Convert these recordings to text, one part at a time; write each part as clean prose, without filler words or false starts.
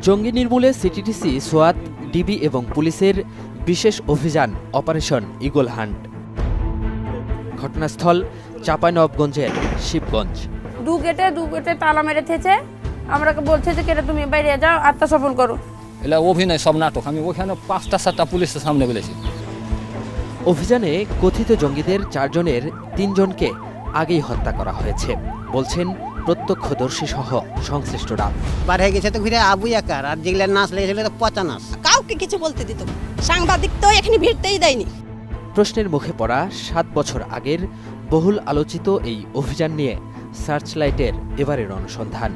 জঙ্গি নির্মূলে CTTC, সোয়াত, DB এবং পুলিশের বিশেষ অভিযান অপারেশন ঈগল হান্ট। ঘটনাস্থল চাঁপাইনবাবগঞ্জের শিবগঞ্জ। দু গেটে তালা মেরে থেছে, আমরা বলছে যে কেটে তুমি বাইরে যাও, আত্মসমর্পণ করো। এটা অভিনয়, সব নাটক। আমি ওখানে 5টা-7টা পুলিশের সামনে বলেছি। অভিযানে কথিত জঙ্গিদের 4 জনের 3 জনকে আগেই হত্যা করা হয়েছে বলছেন প্রত্যক্ষদর্শী সহ সংশ্লিষ্টরা। বার হয়ে গেছে তো ঘুরে আবু একার, আর যেগুলো নাচ লেগেছিল তো পচা নাচ। কাউকে কিছু বলতে দিত না, সাংবাদিক তো এখানে ভিড়তেই দেয়নি। প্রশ্নের মুখে পড়া 7 বছর আগের বহুল আলোচিত এই অভিযান নিয়ে সার্চলাইটের এবারের অনুসন্ধান।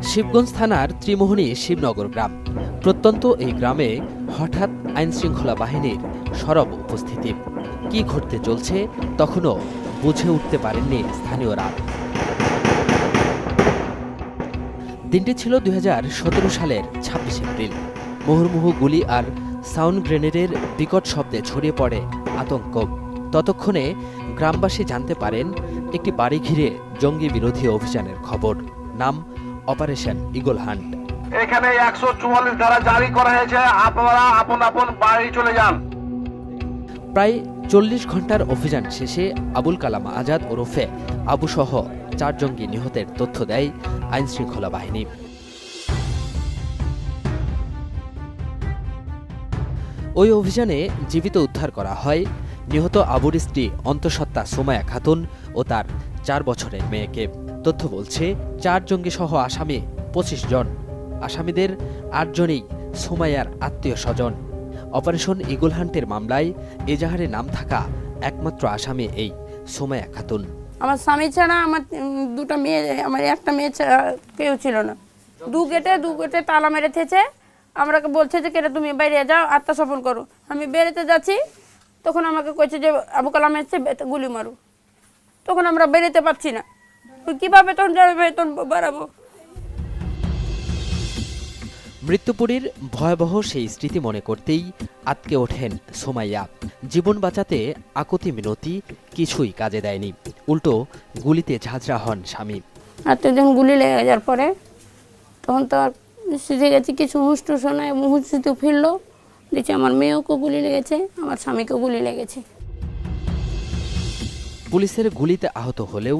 শিবগঞ্জ থানার ত্রিমোহনী শিবনগর গ্রাম। প্রত্যন্ত এই গ্রামে হঠাৎ আইনশৃঙ্খলা বাহিনীর সরব উপস্থিতি। কি ঘটতে চলছে তখনও বুঝে উঠতে পারেননি স্থানীয়রা। দিনটি ছিল 2017 সালের 26 এপ্রিল। মুহুর্মুহু গুলি আর সাউন্ড গ্রেনেডের বিকট শব্দে ছড়িয়ে পড়ে আতঙ্ক। ততক্ষণে গ্রামবাসী জানতে পারেন একটি বাড়ি ঘিরে জঙ্গি বিরোধী অভিযানের খবর। নাম অপারেশন ঈগল হান্ট। এখানে 144 ধারা জারি করা হয়েছে, আপনারা আপন আপন বাড়ি চলে যান। প্রায় 40 ঘন্টার অভিযান শেষে আবুল কালাম আজাদ ওরফে আবু সহ 4 জঙ্গি নিহতের তথ্য দেয় আইনশৃঙ্খলা বাহিনী। ওই অভিযানে জীবিত উদ্ধার করা হয় নিহত আবুর স্ত্রী অন্তঃসত্ত্বা সুমাইয়া খাতুন ও তার 4 বছরের মেয়েকে। তথ্য বলছে 4 জঙ্গি সহ আসামি 25 জন। আসামিদের 8 জনই সুমাইয়ার আত্মীয় স্বজন। অপারেশন ঈগল হান্টের মামলায় এজাহারে নাম থাকা একমাত্র আসামি এই সুমাইয়া খাতুন। আমার স্বামী ছাড়া আমার 2টা মেয়ে, আমার একটা মেয়ে ছাড়া কেউ ছিল না। দু গেটে তালা মেরে থেছে, আমরা বলছে যে কেটে তুমি বাইরে যাও, আত্মসমর্পণ করো। আমি বেরোতে যাচ্ছি, তখন আমাকে কইছে যে আবু কালাম এসছে, গুলি মারো। তখন আমরা বেরোতে পারছি না, কিভাবে তখন যাবে, বেতন বাড়াবো। মৃত্যুপুরীর ভয়াবহ সেই স্মৃতি মনে করতেই আতকে ওঠেন সুমাইয়া। জীবন বাঁচাতে আকুতি মিনতি কিছুই কাজে দেয়নি, উল্টো গুলিতে ঝাঁঝরা হন স্বামী। আর তো যখন গুলি লেগে যাওয়ার পরে তখন তো আর শিখে গেছি, কিছু হুঁশ টুস নয়, হুঁশিতে ফিরলো, দেখছি আমার মেয়েকেও গুলি লেগেছে, আমার স্বামীকেও গুলি লেগেছে। পুলিশের গুলিতে আহত হলেও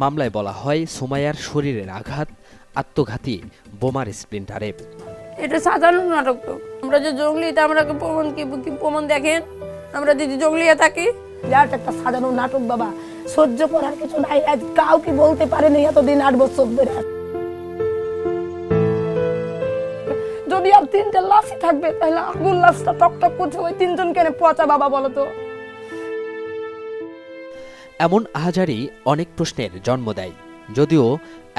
মামলায় বলা হয় সুমাইয়ার শরীরের আঘাত আত্মঘাতী বোমার স্প্লিন্টারে। এটা সাধারণ নাটক তো। আমরা যে জঙ্গলিতে, আমরা প্রমাণ দেখেন, আমরা যদি জঙ্গলিয়া থাকি। বিরাট একটা সাধারণ নাটক বাবা, সহ্য করার কিছু নাই। আজ কাউকে বলতে পারেনি এতদিন, 8 বছর ধরে। যদি আর 3টে লাশই থাকবে, তাহলে আগুন লাশটা টকটক করছে, ওই 3 জন কেন পচা বাবা বলো তো। এমন আহাজারি অনেক প্রশ্নের জন্ম দেয়, যদিও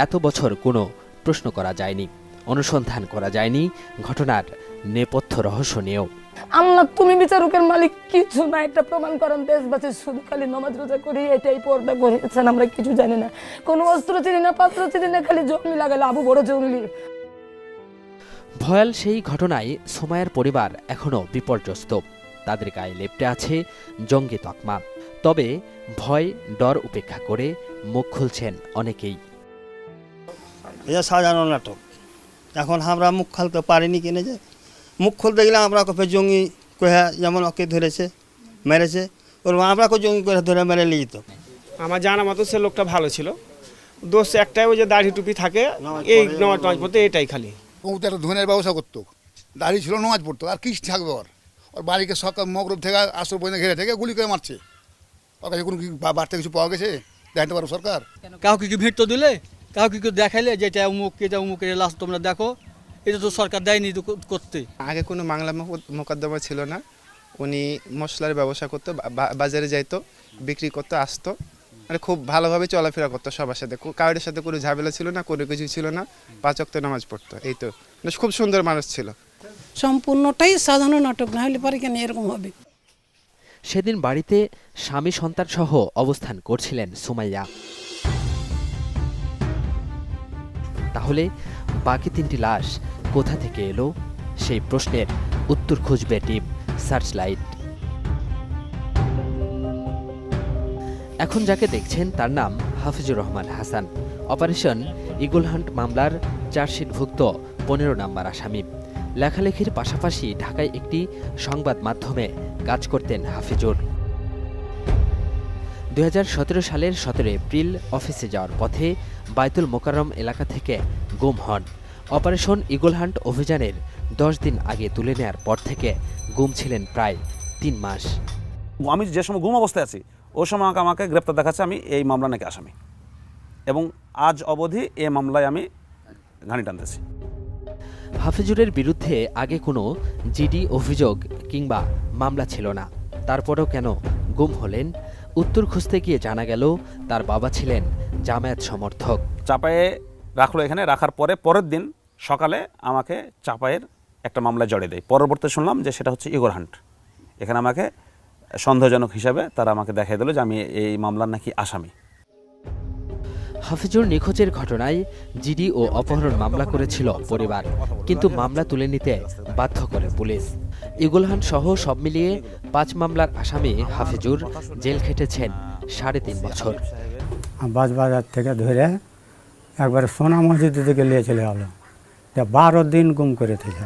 এত বছর কোনো প্রশ্ন করা যায়নি, অনুসন্ধান করা যায়নি ঘটনার নেপথ্য রহস্য নিয়েও। আল্লাহ তুমি বিচারকের মালিক, কিছু না একটা প্রমাণ করেন। দেশবাসী শুধু খালি নামাজ রোজা করি, এটাই পর্দা করেছেন, আমরা কিছু জানি না, কোনো অস্ত্র চিনি না, পাত্র চিনি না, খালি জঙ্গলি লাগালে আবু বড় জঙ্গলি। ভয়াল সেই ঘটনায় সুমাইয়ার পরিবার এখনো বিপর্যস্ত। তাদের গায়ে লেপ্টে আছে জঙ্গি তকমা। তবে ভয় ডর উপেক্ষা করে মুখ খুলছেন অনেকেই। এটা সাজানো নাটক। এখন আমরা মুখ খুলতে পারিনি কিনে, যে মুখ খুলতে গেলে আমরা কবে জঙ্গি কহে, যেমন ওকে ধরেছে মেরেছে, ওর আমরা জঙ্গি করে ধরে মেরে নিয়ে যেত। আমার জানা মতো সে লোকটা ভালো ছিল। দোষ একটাই, ওই যে দাড়ি টুপি থাকে, এই নামাজ পড়তে, এটাই খালি। ও তো একটা ধনের ব্যবসা করতো, দাড়ি ছিল, নামাজ পড়তো, আর কি থাকবে ওর। ওর বাড়িকে সকাল মগরব থেকে আসর পর্যন্ত ঘিরে থেকে গুলি করে মারছে। ওর কাছে কোনো বাড়তে কিছু পাওয়া গেছে দেখতে পারো সরকার? কাউকে কি ভিড় তো দিলে, কাউকে কি দেখাইলে যে এটা অমুক, এটা অমুকের লাশ তোমরা দেখো, এটা তো সরকার দেয়নি করতে। আগে কোনো মামলা মোকদ্দমা ছিল না। উনি মশলার ব্যবসা করতো, বাজারে যাইতো, বিক্রি করতো, আসতো, মানে খুব ভালোভাবে চলাফেরা করতো সবার সাথে, কারোর সাথে কোনো ঝামেলা ছিল না, কোনো কিছু ছিল না, 5 ওয়াক্ত নামাজ পড়তো। এই তো, খুব সুন্দর মানুষ ছিল। সম্পূর্ণটাই সাধারণ নাটক, না হলে পরে কেন এরকম হবে। সেদিন বাড়িতে স্বামী সন্তান সহ অবস্থান করছিলেন সুমাইয়া। তাহলে বাকি 3টি লাশ কোথা থেকে এলো, সেই প্রশ্নের উত্তর খুঁজবে টিম সার্চলাইট। এখন যাকে দেখছেন তার নাম Hafizur Rahman Hasan, operation eagle hunt মামলার চার্জশিটভুক্ত 15 নম্বর আসামি। লেখালেখির পাশাপাশি ঢাকায় একটি সংবাদ মাধ্যমে কাজ করতেন হাফিজুর। 2017 সালের 17 এপ্রিল অফিসে যাওয়ার পথে বায়তুল মোকাররম এলাকা থেকে গুম হন। অপারেশন ঈগল হান্ট অভিযানের 10 দিন আগে তুলে নেয়ার পর থেকে গুম ছিলেন প্রায় 3 মাস। আমি যে সময় গুম অবস্থায় আছি ওই সময় আমাকে গ্রেপ্তার দেখাচ্ছে আমি এই মামলা নাকি আসামি, এবং আজ অবধি এই মামলায় আমি ঘানি টানতেছি। হাফিজুরের বিরুদ্ধে আগে কোনো জিডি অভিযোগ কিংবা মামলা ছিল না, তারপরও কেন গুম হলেন? উত্তর খুঁজতে গিয়ে জানা গেল তার বাবা ছিলেন জামায়াত সমর্থক। চাপায়ে রাখলো, এখানে রাখার পরের দিন সকালে আমাকে চাপায়ের একটা মামলায় জড়িয়ে দেয়। পরবর্তী শুনলাম যে সেটা হচ্ছে ঈগল হান্ট। এখানে আমাকে সন্দেহজনক হিসাবে তারা আমাকে দেখাই দিল যে আমি এই মামলার নাকি আসামি। হাফিজুর নিখোঁজের ঘটনায় জিডি ও অপহরণ মামলা করেছিল পরিবার, কিন্তু মামলা তুলে নিতে বাধ্য করে পুলিশ। ঈগল হান্ট সহ সব মিলিয়ে 5 মামলার আসামি হাফিজুর জেল খেটেছেন 3.5 বছর। বাজার থেকে ধরে একবার সোনা মসজিদ থেকে নিয়ে চলে গেল, 12 দিন গুম করে থেকে।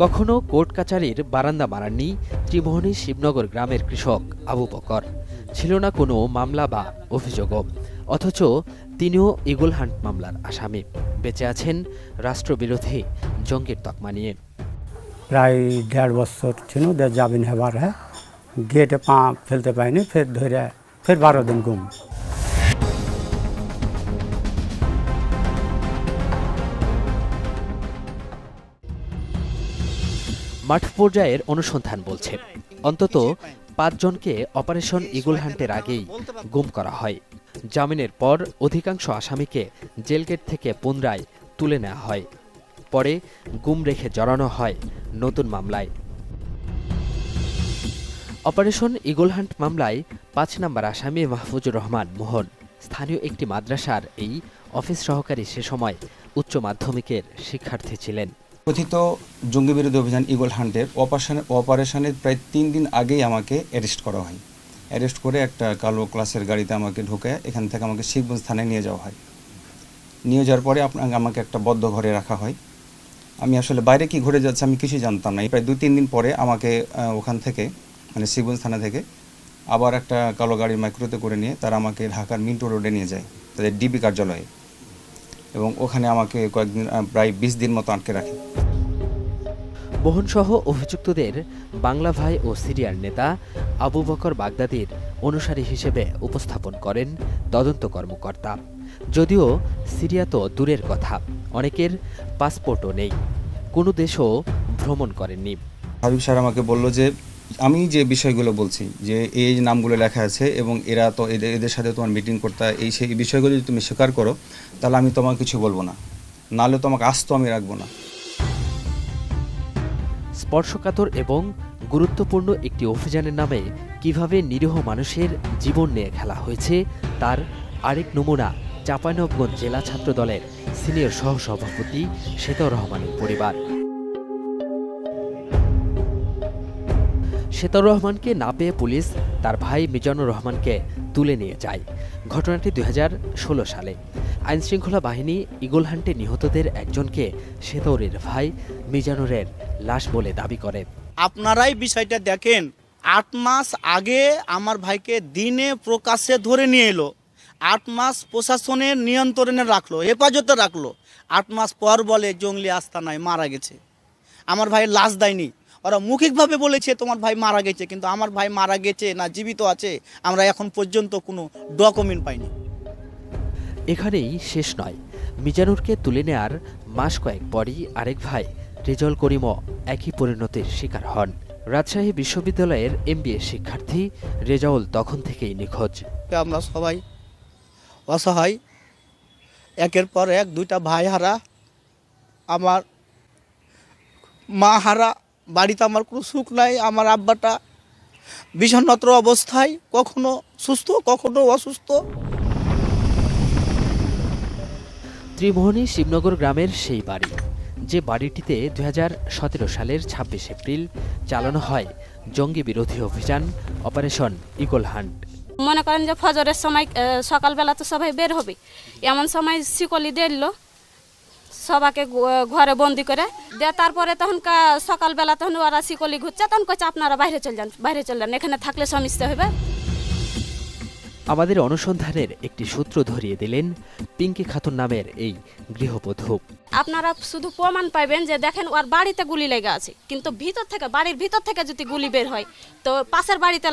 কখনো কোর্ট কাচারির বারান্দা মারাননি ত্রিমোহনী শিবনগর গ্রামের কৃষক আবু বকর। ছিল না কোনো মামলা বা অভিযোগও, অথচ তিনিও ঈগল হান্ট মামলার আসামি। বেঁচে আছেন রাষ্ট্রবিরোধী জঙ্গির তকমা নিয়ে। প্রায় 1.5 বছর ছিল, জামিন হেবার গেটে পা ফেলতে পারিনি, ফের ধরে ফের 12 দিন গুম। মাঠ পর্যায়ের অনুসন্ধান বলছে অন্তত 5 জনকে অপারেশন ঈগল হান্টের আগেই গুম করা হয়। জামিনের পর অধিকাংশ আসামিকে জেলগেট থেকে পুনরায় তুলে নেওয়া হয়, পরে গুম রেখে জড়ানো হয় নতুন মামলায়। অপারেশন ঈগল হান্ট মামলায় 5 নম্বর আসামি মাহফুজুর রহমান মোহন স্থানীয় একটি মাদ্রাসার এই অফিস সহকারী, সে সময় উচ্চ মাধ্যমিকের শিক্ষার্থী ছিলেন। কথিত জঙ্গি বিরোধী অভিযান ঈগল হান্টের অপারেশনের প্রায় 3 দিন আগেই আমাকে অ্যারেস্ট করা হয়। অ্যারেস্ট করে একটা কালো ক্লাসের গাড়িতে আমাকে ঢুকে এখান থেকে আমাকে শিবগঞ্জ থানায় নিয়ে যাওয়া হয়। নিয়ে যাওয়ার পরে আমাকে একটা বদ্ধ ঘরে রাখা হয়। আমি আসলে বাইরে কি ঘটে যাচ্ছে আমি কিছুই জানতাম না। প্রায় 2-3 দিন পরে আমাকে ওখান থেকে মানে শিবগঞ্জ থানা থেকে আবার একটা কালো গাড়ির মাইক্রোতে করে নিয়ে তারা আমাকে ঢাকার মিন্টো রোডে নিয়ে যায়, তাদের ডিবি কার্যালয়ে, এবং ওখানে আমাকে কয়েকদিন প্রায় 20 দিন মতো আটকে রাখে। মোহনসহ অভিযুক্তদের বাংলা ভাই ও সিরিয়ার নেতা আবু বকর বাগদাদির অনুসারী হিসেবে উপস্থাপন করেন তদন্ত কর্মকর্তা। যদিও সিরিয়া তো দূরের কথা, অনেকের পাসপোর্টও নেই, কোনো দেশও ভ্রমণ করেননি। হাবিব স্যার আমাকে বলল যে আমি যে বিষয়গুলো বলছি যে এই নামগুলো লেখা আছে এবং এরা তো এদের সাথে তোমার মিটিং করতে, সেই বিষয়গুলো যদি তুমি স্বীকার করো তাহলে আমি তোমাকে কিছু বলবো না, নাহলে তোমাকে আস্ত আমি রাখবো না। স্পর্শকাতর এবং গুরুত্বপূর্ণ একটি অভিযানের নামে কিভাবে নিরীহ মানুষের জীবন নিয়ে খেলা হয়েছে তার আরেক নমুনা চাঁপাইনবাবগঞ্জ জেলা ছাত্র দলের সিনিয়র সহসভাপতি শেতাউর রহমানের পরিবার। শেতাউর রহমানকে না পেয়ে পুলিশ তার ভাই মিজানুর রহমানকে তুলে নিয়ে যায়। ঘটনাটি 2016 সালে। আইনশৃঙ্খলা বাহিনী ঈগল হান্টে নিহতদের একজনকে শেতাউরের ভাই মিজানুরের লাশ বলে দাবি করে। আপনারাই বিষয়টা দেখেন, 8 মাস আগে আমার ভাইকে দিনে প্রকাশ্যে ধরে নিয়ে এলো, 8 মাস প্রশাসনের নিয়ন্ত্রণে রাখলো, হেফাজতে রাখলো, 8 মাস পর বলে জঙ্গলি আস্তানায় মারা গেছে। আমার ভাইয়ের লাশ দেয়নি, ওরা মৌখিকভাবে বলেছে তোমার ভাই মারা গেছে, কিন্তু আমার ভাই মারা গেছে না জীবিত আছে আমরা এখন পর্যন্ত কোনো ডকুমেন্ট পাইনি। এখানেই শেষ নয়, মিজানুরকে তুলে নেয়ার মাস কয়েক পরই আরেক ভাই রেজাউল করিমও একই পরিণতির শিকার হন। রাজশাহী বিশ্ববিদ্যালয়ের MBA শিক্ষার্থী রেজাউল তখন থেকেই নিখোঁজ। আমরা সবাই অসহায়, একের পর এক 2টা ভাই হারা, আমার মা হারা, বাড়িতে আমার কোনো সুখ নাই। আমার আব্বাটা বিষণ্ণতর অবস্থায়, কখনো সুস্থ কখনো অসুস্থ। ত্রিমোহনী শিবনগর গ্রামের সেই বাড়ি, যে বাড়িটিতে 2017 সালের 26 এপ্রিল চালানো হয় জঙ্গি বিরোধী অভিযান অপারেশন ঈগল হান্ট। মনে করেন যে ফজরের সময় সকালবেলা তো সবাই বের হবে, এমন সময় শিকলি দিল সবাকে ঘরে বন্দি করে দিয়ে, তারপরে তখন সকালবেলা তখন ওরা শিকলি ঘুরছে, তখন কচ্ছে আপনারা বাইরে চলে যান, এখানে থাকলে সমস্যা হবে। আমাদের অনুসন্ধানের একটি সূত্র ধরিয়ে দিলেন পিঙ্কি খাতুন নামের এই গৃহবধূ। আপনারা শুধু প্রমাণ পাইবেন যে দেখেন ওর বাড়িতে গুলি লেগে আছে, কিন্তু বাড়ির ভিতর থেকে যদি গুলি বের হয় তো পাশের বাড়িতে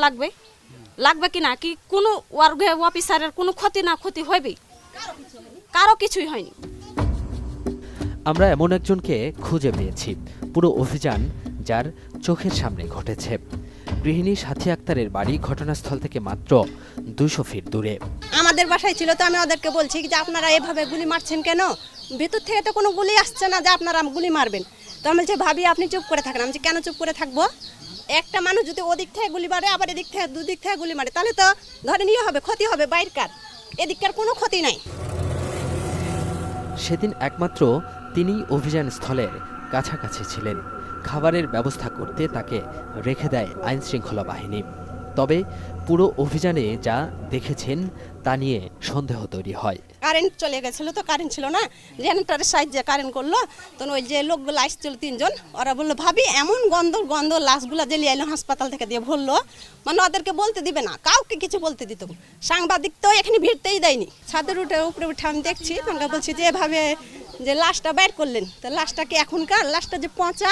লাগবে কিনা, কি কোনো ওর অফিসারের কোনো ক্ষতি হইবে? কারো কিছুই হয়নি। আমরা এমন একজনকে খুঁজে পেয়েছি, পুরো অভিযান যার চোখের সামনে ঘটেছে। গৃহিণী সাথী আক্তারের বাড়ি ঘটনাস্থল থেকে মাত্র 200 ফিট দূরে। আমাদের বাসায় ছিল, তো আমি ওদেরকে বলছি যে আপনারা এভাবে গুলি মারছেন কেন, ভিতর থেকে তো কোনো গুলি আসছে না যে আপনারা গুলি মারবেন। তো আমি বলছি ভাবি আপনি চুপ করে থাকেন। আমি কেন চুপ করে থাকবো, একটা মানুষ যদি ওদিক থেকে গুলি মারে আবার এদিক থেকে দুদিক থেকে গুলি মারে তাহলে তো ধরে নিয়ে হবে, ক্ষতি হবে বাইরকার, এদিককার কোনো ক্ষতি নাই। সেদিন একমাত্র তিনি অভিযান স্থলের কাছাকাছি ছিলেন। খাবারের ব্যবস্থা করতে তাকে রেখে দেয় আইনশৃঙ্খলা বাহিনী। তবে পুরো অভিযানে যা দেখেছেন তা নিয়ে সন্দেহ তৈরি হয়। কারেন্ট চলে গেছিল, তো কারেন্ট ছিল না, জেনারেটরের সাহায্যে কারেন্ট করলো। তো ওই যে লোকগুলো আসছিল 3 জন, ওরা বললো ভাবি এমন গন্ধ লাশগুলা জ্বালিয়ে এলো হাসপাতাল থেকে দিয়ে ভরলো, মানে ওদেরকে বলতে দিবে না, কাউকে কিছু বলতে দিত। সাংবাদিক তো এখানে ভিড়তেই দেয়নি। ছাদের উপরে উঠে আমি দেখছি, তোমরা বলছি যে এভাবে যে লাশটা বের করলেন, তো লাশটা কি এখনকার লাশটা যে পচা,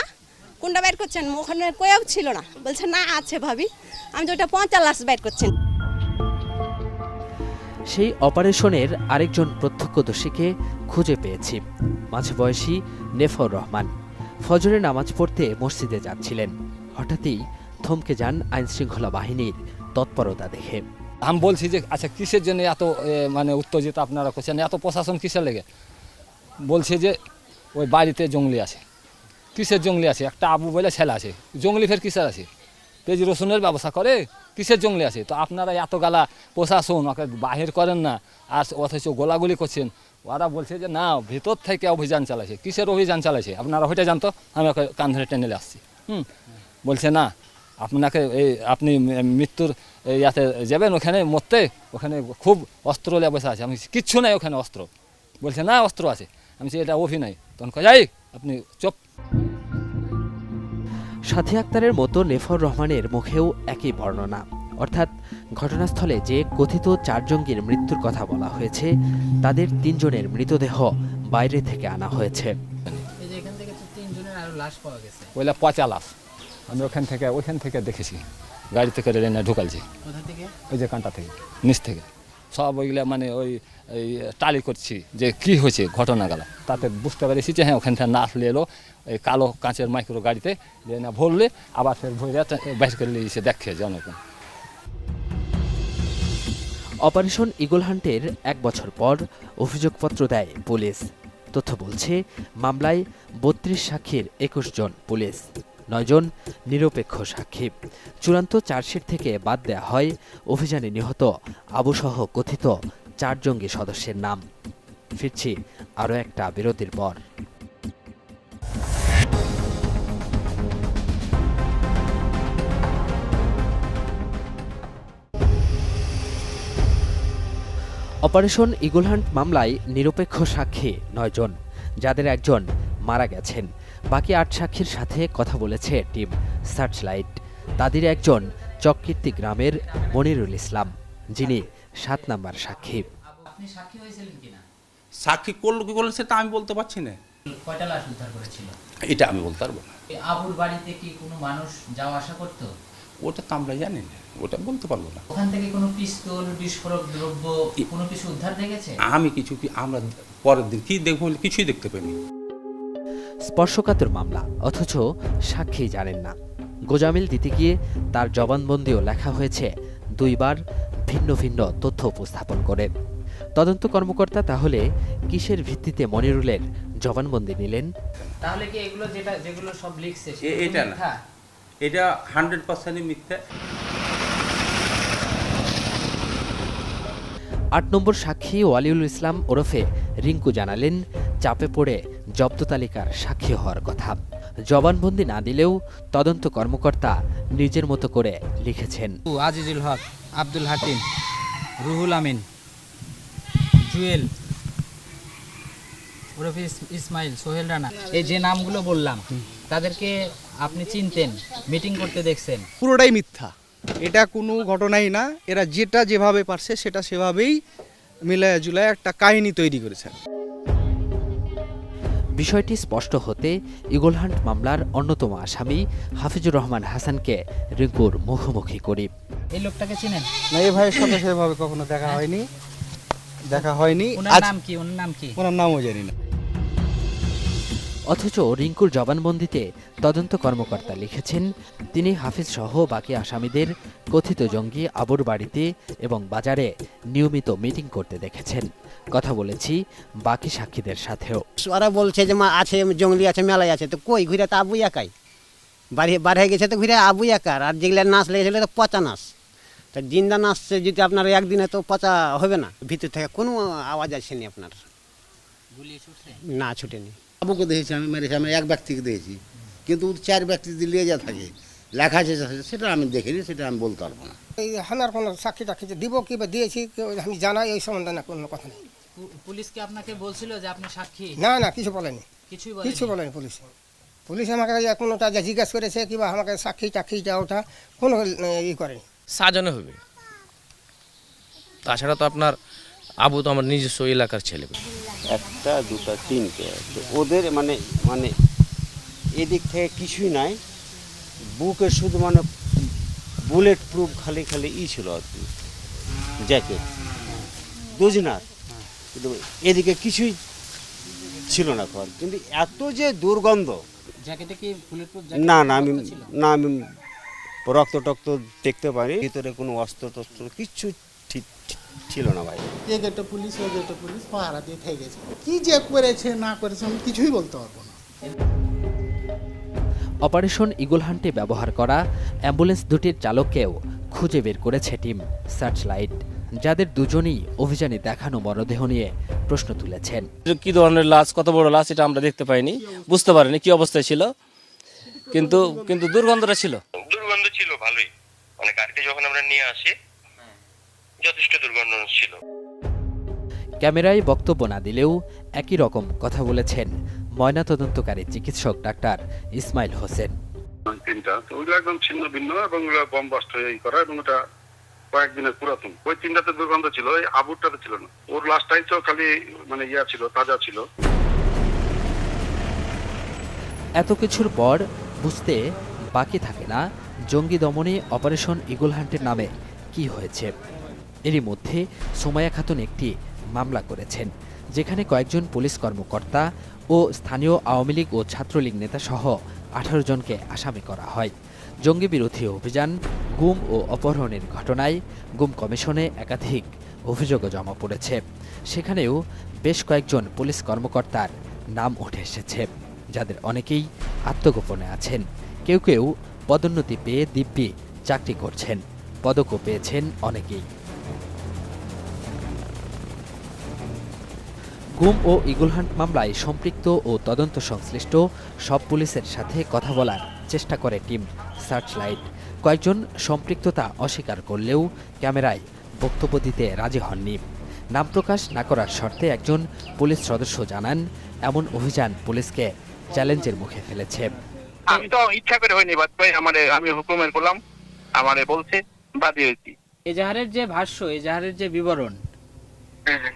কোনটা বের করছেন? ওখানে কেউ ছিল না, বলছে না আছে ভাবি, আমি যে ওটা পচা লাশ বের করছেন। সেই অপারেশনের আরেকজন প্রত্যক্ষদর্শীকে খুঁজে পেয়েছি, মাঝবয়সী নেফর রহমান। ফজরের নামাজ পড়তে মসজিদে যাচ্ছিলেন, হঠাৎই থমকে যান আইনশৃঙ্খলা বাহিনীর তৎপরতা দেখে। আমি বলছি যে আচ্ছা কিসের জন্য এত মানে উত্তেজিত আপনারা করছেন, এত প্রশাসন কিসের লেগে? বলছে যে ওই বাড়িতে জঙ্গলি আছে। কিসের জঙ্গলি আছে? একটা আবু বলে ছেলে আছে, জঙ্গলি ফের কিসের আছে? পেঁয়াজ রসুনের ব্যবসা করে, কিসের জঙ্গলি আছে? তো আপনারা এত গালা প্রশাসন ওকে বাহির করেন না, আর অথচ গোলাগুলি করছেন। ওরা বলছে যে না ভেতর থেকে অভিযান চালাইছে। কিসের অভিযান চালাইছে আপনারা ওইটা জানতো? আমি ওকে কান ধরে টেনে আসছি। বলছে না আপনাকে আপনি মৃত্যুর ইয়াতে যাবেন, ওখানে মরতে, ওখানে খুব অস্ত্র নিয়ে বসে আছে। আমি কিচ্ছু নাই ওখানে অস্ত্র। বলছে না অস্ত্র আছে। আমি এটা অভিনয়। তখন যাই আপনি চুপ। সাথী আক্তারের মতো নেফর রহমানের মুখেও একই বর্ণনা, অর্থাৎ ঘটনাস্থলে যে কথিত 4 জঙ্গির মৃত্যুর কথা বলা হয়েছে তাদের 3 জনের মৃতদেহ বাইরে থেকে আনা হয়েছে। ওইলা পচা লাশ আমি ওইখান থেকে দেখেছি, গাড়িতে করে রেনে ঢুকালছি। ওই যে কাঁটা থেকে নিচ থেকে সব ওইগুলা মানে ওই টালি করছি যে কি হয়েছে ঘটনাগুলো, তাতে বুঝতে পেরেছি যে হ্যাঁ ওখান থেকে না আসলে এলো এই কালো কাঁচের মাইক্রো গাড়িতে না ভরলে আবার ফের ভরে বাইর করে নিয়ে দেখে জনগণ। অপারেশন ঈগল হান্টের 1 বছর পর অভিযোগপত্র দেয় পুলিশ। তথ্য বলছে মামলায় 32 সাক্ষীর 21 জন পুলিশ, 9 জন নিরপেক্ষ সাক্ষী। চূড়ান্ত চার্জশিট থেকে বাদ দেয়া হয় অভিযানে নিহত আবুসহ কথিত 4 জঙ্গি সদস্যের নাম। ফিরছি আরও একটা বিরতির পর। অপারেশন ঈগল হান্ট মামলায় নিরপেক্ষ সাক্ষী 9 জন, যাদের একজন মারা গেছেন। বাকি 8 সাক্ষীর সাথে কথা বলেছে টিম সার্চলাইট। তাদের একজন চককীর্তি গ্রামের মনিরুল ইসলাম, যিনি 7 নম্বর সাক্ষী। আপনি সাক্ষী হয়েছিলেন কিনা? সাক্ষী করলো কি করলো সেটা আমি বলতে পারছি না। কয়টা লাশ উদ্ধার করেছিল এটা আমি বলতে পারবো না। আবুর বাড়িতে কি কোনো মানুষ যাওয়া আসা করতো? ওটা তো আমরা জানি না, ওটা বলতে পারবো না। ওখান থেকে কোনো পিস্তল, বিস্ফোরক দ্রব্য কোনো কিছু উদ্ধার দেখেছে? আমি কিছু কি আমরা পরের দিন কি দেখবো কিছুই দেখতে পাইনি। স্পর্শকাতর মামলা, অথচ সাক্ষী জানেন না। গোজামিল দিতে গিয়ে তার জবানবন্দিও লেখা হয়েছে 2 বার ভিন্ন ভিন্ন তথ্য উপস্থাপন করে। তদন্ত কর্মকর্তা তাহলে কিসের ভিত্তিতে মনিরুলের জবানবন্দি নিলেন? তাহলে কি এগুলো যেগুলো সব লিখছে এটা না, এটা 100% মিথ্যা। 8 নম্বর সাক্ষী ওয়ালিউল ইসলাম ওরফে রিঙ্কু জানালেন চাপে পড়ে জব্দ তালিকার সাক্ষী হওয়ার কথা। জবানবন্দি না দিলেও তদন্ত কর্মকর্তা নিজের মতো করে লিখেছেন। আজিজুল হক, আব্দুল হাকিম, রুহুল আমিন, জুয়েল ওরফে ইসমাইল, সোহেল রানা, এই যে নামগুলো বললাম তাদেরকে আপনি চিনতেন, মিটিং করতে দেখছেন? পুরোটাই মিথ্যা, এটা কোনো ঘটনাই না। এরা যেটা যেভাবে পারছে সেটা সেভাবেই মিলায়া জুলায় একটা কাহিনী তৈরি করেছে। বিষয়টি স্পষ্ট হতে ইগলহান্ট মামলার অন্যতম আসামি হাফিজুর রহমান হাসানকে রিঙ্কুর মুখোমুখি করি। এই লোকটাকে চিনেন? না, এই ভাইয়ের সাথে সেভাবে কখনো দেখা হয়নি। ওনার নাম কি? ওনার নাম কি? ওনার নামও জানি না। অথচ রিঙ্কুর জবানবন্দিতে তদন্ত কর্মকর্তা লিখেছেন তিনি হাফিজ সহ বাকি আসামিদের কথিত জঙ্গি আবুর বাড়িতে এবং বাজারে নিয়মিত মিটিং করতে দেখেছেন। কথা বলেছি বাকি সাক্ষীদের সাথেও। ওরা বলছে যে মা আছে, জঙ্গলি আছে, মেলায় আছে, তো কই ঘুরে তো আবু একাই বাড়ি গেছে, তো ঘুরে আবু একার। আর যেগুলো নাচ লেগেছিল তো পচা নাচ, তা জিন্দা নাচছে যদি আপনার একদিনে তো পচা হবে না। ভিতর থেকে কোনো আওয়াজ আসেনি আপনার, না ছুটেনি। আবুকে দেখেছি আমি, মেরেছি আমি এক ব্যক্তিকে দেখেছি, কিন্তু 4 ব্যক্তি দিয়ে যা থাকে লেখা আছে সেটা আমি দেখিনি, সেটা আমি বলতে পারবো না। এই হানার কোনো সাক্ষী টাক্ষী দিব কি বা দিয়েছি আমি জানাই এই সম্বন্ধে না, কোনো কথা নেই। পুলিশ কি আপনাকে বলছিল যে আপনি সাক্ষী? না না, কিছু বলেনি, কিছু বলেনি পুলিশ। পুলিশ আমাকে কোনোটা জিজ্ঞাসা করেছে কিংবা আমাকে সাক্ষী টাক্ষীটা ওটা কোনো ই করেনি। সাজানো হবে, তাছাড়া তো আপনার আবু তো আমার নিজস্ব এলাকার ছেলে। 1টা 2টা 3টে, তো ওদের মানে এদিক থেকে কিছুই নাই, বুকে শুধু মানে বুলেট প্রুফ খালি ছিল আর কি, জ্যাকেট দুজনার, কিন্তু এদিকে কিছুই ছিল না খবর। কিন্তু এত যে দুর্গন্ধ, জ্যাকেটে কি বুলেটপ্রুফ? না আমি রক্ত টক্ত দেখতে পারি, ভিতরে কোনো অস্ত্র টস্ত্র কিচ্ছু ছিল না ভাই। এ গেটে পুলিশ, ও গেটে পুলিশ পাহারা দিয়ে থেকে গেছে। কি যে করেছে না করেছে আমি কিছুই বলতে পারবো না। অপারেশন ইগলহান্টে ব্যবহার করা অ্যাম্বুলেন্স দুটির চালককেও খুঁজে বের করেছে টিম সার্চলাইট, যাদের দুজনই অভিযানে দেখানো মরদেহ নিয়ে প্রশ্ন তুলেছেন। কি ধরনের লাশ, কত বড় লাশ এটা আমরা দেখতে পাইনি, বুঝতে পারিনি কি অবস্থায় ছিল, কিন্তু দুর্গন্ধটা ছিল। দুর্গন্ধ ছিল ভালোই, মানে গাড়িতে যখন আমরা নিয়ে আসি যথেষ্ট দুর্গন্ধ ছিল। ক্যামেরায় বক্তব্য না দিলেও একই রকম কথা বলেছেন ময়নাতদন্তকারী চিকিৎসক ডাক্তার ইসমাইল হোসেন। 3টা তো ওগুলো একদম ছিন্ন ভিন্ন এবং ওগুলো বম বাস্ট হয়ে করা, এবং ওটা কয়েকদিনের পুরাতন। ওই 3টাতে দুর্গন্ধ ছিল, ওই আবুরটাতে ছিল না। ওর লাস্টটাই তো খালি মানে ছিল, তাজা ছিল। এত কিছুর পর বুঝতে বাকি থাকে না জঙ্গি দমনে অপারেশন ইগলহান্টের নামে কি হয়েছে। এরই মধ্যে সুমাইয়া খাতুন একটি মামলা করেছেন, যেখানে কয়েকজন পুলিশ কর্মকর্তা ও স্থানীয় আওয়ামী লীগ ও ছাত্রলীগ নেতাসহ 18 জনকে আসামি করা হয়। জঙ্গি বিরোধী অভিযান, গুম ও অপহরণের ঘটনায় গুম কমিশনে একাধিক অভিযোগও জমা পড়েছে। সেখানেও বেশ কয়েকজন পুলিশ কর্মকর্তার নাম উঠে এসেছে, যাদের অনেকেই আত্মগোপনে আছেন। কেউ কেউ পদোন্নতি পেয়ে দিব্যি চাকরি করছেন, পদকও পেয়েছেন অনেকেই। গুম ও ইগলহান্ট মামলায় সম্পৃক্ত ও তদন্ত সংশ্লিষ্ট সব পুলিশের সাথে কথা বলার চেষ্টা করে টিম সার্চলাইট। কয়েকজন সম্পৃক্ততা অস্বীকার করলেও ক্যামেরায় বক্তব্য দিতে রাজি হননি। নাম প্রকাশ না করার শর্তে একজন পুলিশ সদস্য জানান, এমন অভিযান পুলিশকে চ্যালেঞ্জের মুখে ফেলেছে। আমি তো ইচ্ছা করে হয়নি, আমি হুকুমের করলাম, আমারে বলছে বাদী হয়েছি। এজাহারের যে ভাষ্য, এজাহারের যে বিবরণ,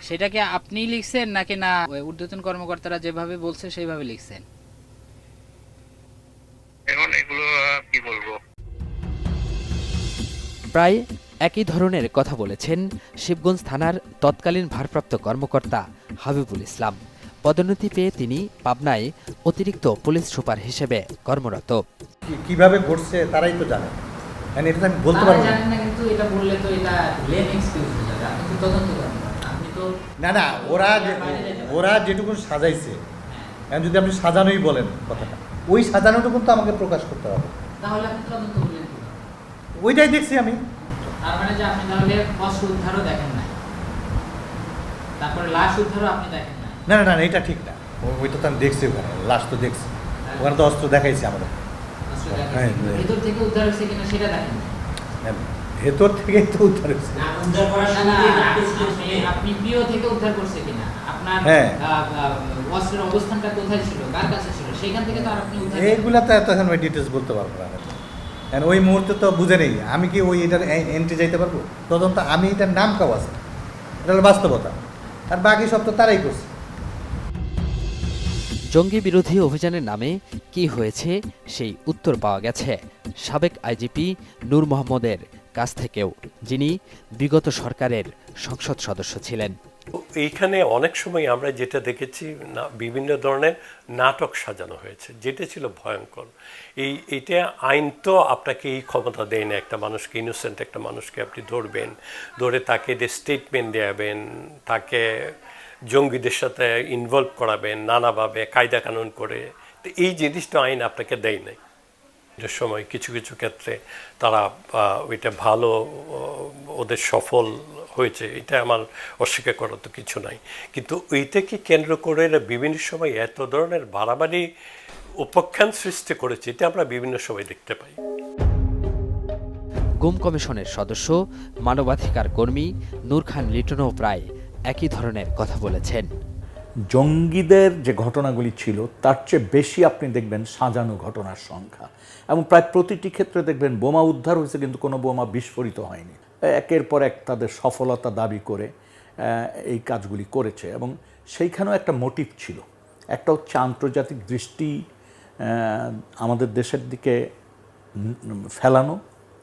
সেটাকে আপনি লিখছেন নাকি না ঊর্ধ্বতন কর্মকর্তারা যেভাবে বলছে সেইভাবে লিখছেন? এখন এগুলো কি বলবো। প্রায় একই ধরনের কথা বলেছেন শিবগঞ্জ থানার তৎকালীন ভারপ্রাপ্ত কর্মকর্তা হাবিবুল ইসলাম। পদোন্নতি পেয়ে তিনি পাবনায় অতিরিক্ত পুলিশ সুপার হিসেবে কর্মরত। কিভাবে ঘটছে তারাই তো জানে, এটা আমি বলতে পারবো না। কিন্তু এটা বললে তো এটা লেম এক্সকিউজ হয়ে যাবে। আপনি তো তদন্ত করেন, আপনি তো না ওরা যেটুকু সাজাইছে, যদি আপনি সাজানোই বলেন কথাটা, ওই সাজানোটুকু তো আমাকে প্রকাশ করতে হবে। তাহলে আপনি তদন্ত করলেন, ওইটাই দেখছি আমি। তার মানে যে আপনি তাহলে অস্ত্র উদ্ধারও দেখেন না, তারপরে লাশ উদ্ধারও আপনি দেখেন না। না না না এটা ঠিক না, ওইটা তো আমি দেখছি, ওখানে লাশ তো দেখছি, ওখানে তো অস্ত্র দেখাইছি আমরা। হ্যাঁ, ভেতর থেকে উদ্ধার হয়েছে কিনা সেটা দেখেন। ভেতর থেকেই তো উদ্ধার হয়েছে। আপনি পিও থেকে উদ্ধার করছে কিনা, আপনার হ্যাঁ অস্ত্রের অবস্থানটা কোথায় ছিল, কার কাছে ছিল, সেখান থেকে তো আর আপনি উদ্ধার এইগুলা তো এত এখন ডিটেলস বলতে পারবো না, কারণ ওই মুহূর্তে তো বুঝে নেই আমি কি ওই এটার এন্ট্রি যাইতে পারবো। তদন্ত আমি এটার নাম কাও আছে, এটা হলো বাস্তবতা, আর বাকি সব তো তারাই করছে। জঙ্গি বিরোধী অভিযানের নামে কি হয়েছে সেই উত্তর পাওয়া গেছে সাবেক আইজিপি নূর মোহাম্মদের কাছ থেকেও, যিনি বিগত সরকারের সংসদ সদস্য ছিলেন। এইখানে অনেক সময় আমরা যেটা দেখেছি বিভিন্ন ধরনের নাটক সাজানো হয়েছে, যেটা ছিল ভয়ঙ্কর। এইটা আইন তো আপনাকে এই ক্ষমতা দেয় না একটা মানুষকে, ইনোসেন্ট একটা মানুষকে আপনি ধরবেন, ধরে তাকে স্টেটমেন্ট দেওয়াবেন, তাকে জঙ্গিদের সাথে ইনভলভ করাবেন নানাভাবে কায়দা কানুন করে। তো এই জিনিসটা আইন আপনাকে দেয় নাই। এটার সময় কিছু কিছু ক্ষেত্রে তারা ওইটা ভালো, ওদের সফল হয়েছে, এটা আমার অস্বীকার করার তো কিছু নাই। কিন্তু ওইটাকে কেন্দ্র করে বিভিন্ন সময় এত ধরনের বাড়াবাড়ি উপাখ্যান সৃষ্টি করেছে, এটা আমরা বিভিন্ন সময় দেখতে পাই। গুম কমিশনের সদস্য মানবাধিকার কর্মী নূর খান লিটনও প্রায় একই ধরনের কথা বলেছেন। জঙ্গিদের যে ঘটনাগুলি ছিল তার চেয়ে বেশি আপনি দেখবেন সাজানো ঘটনার সংখ্যা, এবং প্রায় প্রতিটি ক্ষেত্রে দেখবেন বোমা উদ্ধার হয়েছে কিন্তু কোনো বোমা বিস্ফোরিত হয়নি। একের পর এক তাদের সফলতা দাবি করে এই কাজগুলি করেছে, এবং সেইখানেও একটা মোটিভ ছিল। একটা হচ্ছে আন্তর্জাতিক দৃষ্টি আমাদের দেশের দিকে ফেলানো,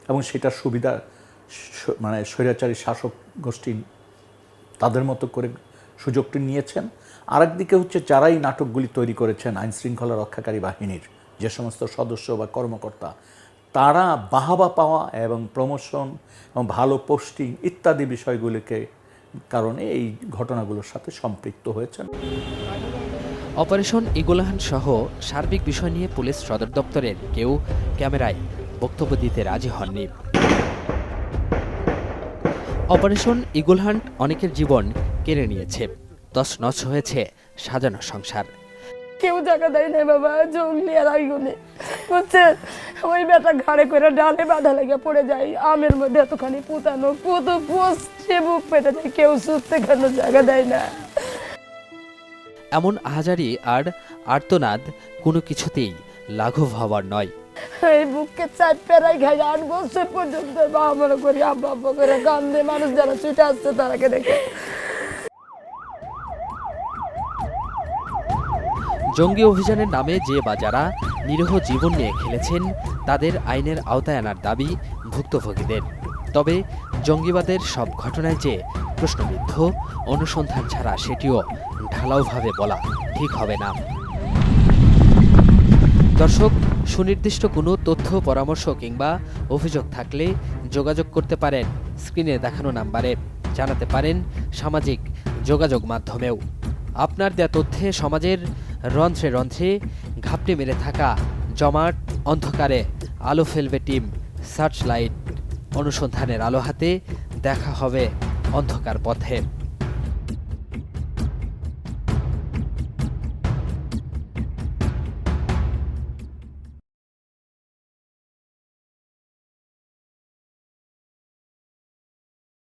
এবং সেটার সুবিধা মানে স্বৈরাচারী শাসক গোষ্ঠী তাদের মতো করে সুযোগটি নিয়েছেন। আরেকদিকে হচ্ছে যারা এই নাটকগুলি তৈরি করেছেন আইনশৃঙ্খলা রক্ষাকারী বাহিনীর যে সমস্ত সদস্য বা কর্মকর্তা, তারা বাহাবা পাওয়া এবং প্রমোশন এবং ভালো পোস্টিং ইত্যাদি বিষয়গুলিকে কারণে এই ঘটনাগুলোর সাথে সম্পৃক্ত হয়েছেন। অপারেশন ঈগল হান্ট সহ সার্বিক বিষয় নিয়ে পুলিশ সদর দপ্তরের কেউ ক্যামেরায় বক্তব্য দিতে রাজি হননি। অপারেশন ঈগল হান্ট অনেকের জীবন কেড়ে নিয়েছে, তছনছ হয়েছে সাজানো সংসার। কেউ জায়গা দেয় না বাবা, জঙ্গলি আর আইগুনে বুঝছেন, ওই বেটা ঘাড়ে করে ডালে বাঁধা লেগে পড়ে যায়, আমের মধ্যে এতখানি পুতানো পুতো পোস্টে বুক পেটে যায়, কেউ সুস্থে কেন জায়গা দেয় না। এমন আহাজারি আর আর্তনাদ কোনো কিছুতেই লাঘব হওয়ার নয়। এই বুককে চাপ পেরাই খাই 8 বছর পর্যন্ত বাবা মনে করি আব্বা আব্বা করে কান্দে, মানুষ যারা ছুটে আসছে তারাকে দেখে। জঙ্গি অভিযানের নামে যে বা যারা নিরীহ জীবন নিয়ে খেলেছেন তাদের আইনের আওতায় আনার দাবি ভুক্তভোগীদের। তবে জঙ্গিবাদের সব ঘটনায় যে প্রশ্নবিদ্ধ, অনুসন্ধান ছাড়া সেটিও ঢালাওভাবে বলা ঠিক হবে না। দর্শক, সুনির্দিষ্ট কোনো তথ্য, পরামর্শ কিংবা অভিযোগ থাকলে যোগাযোগ করতে পারেন স্ক্রিনে দেখানো নাম্বারে, জানাতে পারেন সামাজিক যোগাযোগ মাধ্যমেও। আপনার দেয়া তথ্যে সমাজের রন্ধ্রে রন্ধ্রে ঘাপটি মেরে থাকা জমাট অন্ধকারে আলো ফেলবে টিম সার্চলাইট। অনুসন্ধানের আলো হাতে দেখা হবে অন্ধকার পথে।